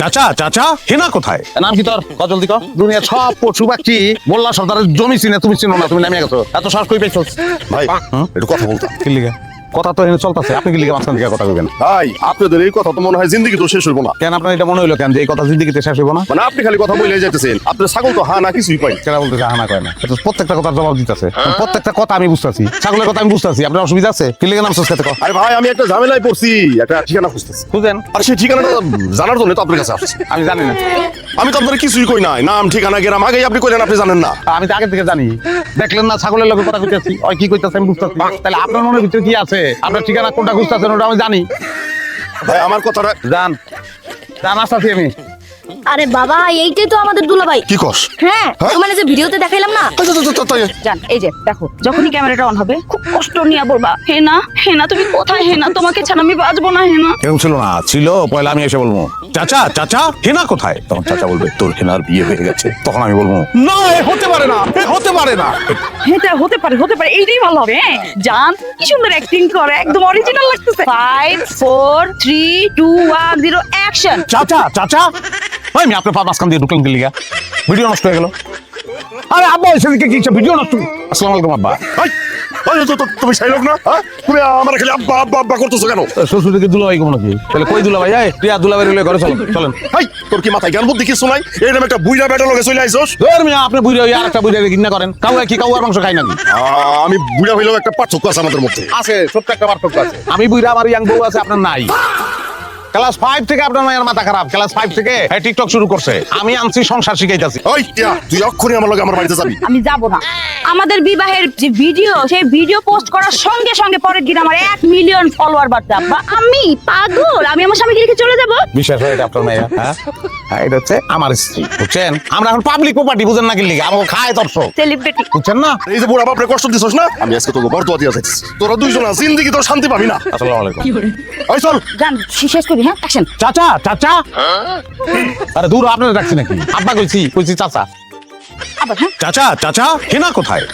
চাচা চাচা হেনা কোথায়? নাম কি তোর? কত জলদি কর। দুনিয়া সব পশু পাখি মোল্লা সর্দারের জমি চিনে, তুমি চিনো না, তুমি নামিয়ে গেছো। এত সাহস কই পাইছো? ভাই একটু কথা বলতাম। কি লিগা? কথা তো এখানে চলতেছে, আপনি কি লিগা মাঝখান থেকে কথা কইবেন? ভাই আপনাদের এই কথা তো মনে হয় জিন্দগি তো শেষ হইব না। কেন আপনার এটা মনে হইলো কেন যে এই কথা জিন্দিগিতে শেষ হইব না? মানে আপনি খালি কথা বলে যাইতেছেন, আপনার ছাগল তো হা না কিছুই পাই। কেন বলতে হানা কয় না? এটা প্রত্যেকটা কথার জবাব দিতেছে, প্রত্যেকটা কথা আমি বুঝতেছি, ছাগলের কথা আমি বুঝতেছি। আপনার অসুবিধা আছে? কি লিগা নাম সুস্কাতে কর। আরে ভাই আমি একটা ঝামেলায় পড়ছি, একটা ঠিকানা খুঁজতেছি। বুঝেন? আর সেই ঠিকানাটা জানার জন্য তো আপনার কাছে আসছি। আমি জানি না, আমি তো আপনার কিছুই কই নাই, নাম ঠিকানা গেরাম আগেই আপনি কইলেন আপনি জানেন না। আমি তো আগে থেকে জানি। দেখলেন না ছাগলের লগে কথা কইতেছি, ওই কি কইতাছে আমি বুঝতেছি। তাহলে আপনার মনের ভিতরে কি আছে? আপনার ঠিকানা কোনটা খুঁজতেছেন ওটা আমি জানি। ভাই আমার কথাটা জান জান আসতেছি আমি। আরে বাবা, এইটাই তো আমাদের দুলাভাই। কি কস? হ্যাঁ, মানে যে ভিডিওতে দেখাইলাম না। জান এই যে দেখো, যখনই ক্যামেরাটা অন হবে খুব কষ্ট নিয়ে বলবা, হেনা হেনা তুমি কোথায়? হেনা তোমাকে ছাড়া আমি বাঁচবো না। হেনা কেউ ছিল না, ছিল পয়লা আমি এসে বলবো চাচা চাচা হেনা কোথায়? তখন চাচা বলবে তোর হেনার বিয়ে হয়ে গেছে। তখন আমি বলবো না, এ হতে পারে না, এ হতে পারে না। এটা হতে পারে, হতে পারে, এইটাই ভালো হবে। হ্যাঁ জান কি সুন্দর অ্যাক্টিং করে, একদম অরিজিনাল লাগতেছে। 5 4 3 2 1 0 অ্যাকশন। চাচা চাচা আমি আপনার পা মাঝখান দিয়ে ঢুকলাম কি লিগা? ভিডিও নষ্ট হয়ে গেল। আরে আব্বা সেদিকে কি ভিডিও নষ্ট? আসসালামু আলাইকুম আব্বা। ভাই ওই তুমি সেই লোক না, হ্যাঁ? তুমি আমার খালি আব্বা আব্বা আব্বা করতেছো কেন? শ্বশুরকে দুলাভাই কেমন নাকি? তাহলে কই দুলাভাই? এই প্রিয়া দুলাভাই রইলে ঘরে চলেন চলেন। ভাই তোর কি মাথায় জ্ঞান বুদ্ধি কিছু নাই? এইরকম একটা বুইড়া বেটা লগে চলে আইছস। ধর মিয়া, আপনি বুইড়া হইয়া আরেকটা বুইড়া ঘৃণা করেন। কাউয়া কি কাউয়ার মাংস খাই নাকি? আমি বুইড়া হইলেও একটা পার্থক্য আছে আমাদের মধ্যে। আছে, ছোট্ট একটা পার্থক্য আছে। আমি বুইড়া, আমার ইয়াং বউ আছে, আপনার নাই। ক্লাস 5 থেকে আপনার মায়ের মাথা খারাপ। ক্লাস 5 থেকে টিকটক শুরু করছে। আমি আনছি সংসার শিখাইতাছি। ওই টিয়া, তুই অক্ষরে আমার লগে আমার বাড়িতে যাবি। আমি যাব না। আমাদের বিবাহের যে ভিডিও, সেই ভিডিও পোস্ট করার সঙ্গে সঙ্গে পরের দিন আমার 1 মিলিয়ন ফলোয়ার বাড়ছে। আব্বা আমি পাগল, আমি আমার স্বামীকে রেখে চলে যাব? বিশ্বাস হয় এটা আপনার মেয়ে? হ্যাঁ হ্যাঁ, এটা হচ্ছে আমার স্ত্রী, বুঝছেন? আমরা এখন পাবলিক প্রপার্টি, বুঝেন না কি লিগে? আমাকে খায় দর্শক, সেলিব্রিটি। বুঝছেন না? এই যে বুড়া বাপরে কষ্ট দিছস না, আমি আজকে তোকে বরদোয়া দিয়া যাইতেছি। তোরা দুইজন জিন্দেগি তোর শান্তি পাবি না। আসসালামু আলাইকুম। ওই চল। জান শেষ করি। হ্যাঁ অ্যাকশন। চাচা চাচা, আরে দূর আপনারা ডাকছি নাকি? আব্বা কইছি কইছি চাচা। আবার হ্যাঁ চাচা চাচা হেনা কোথায়?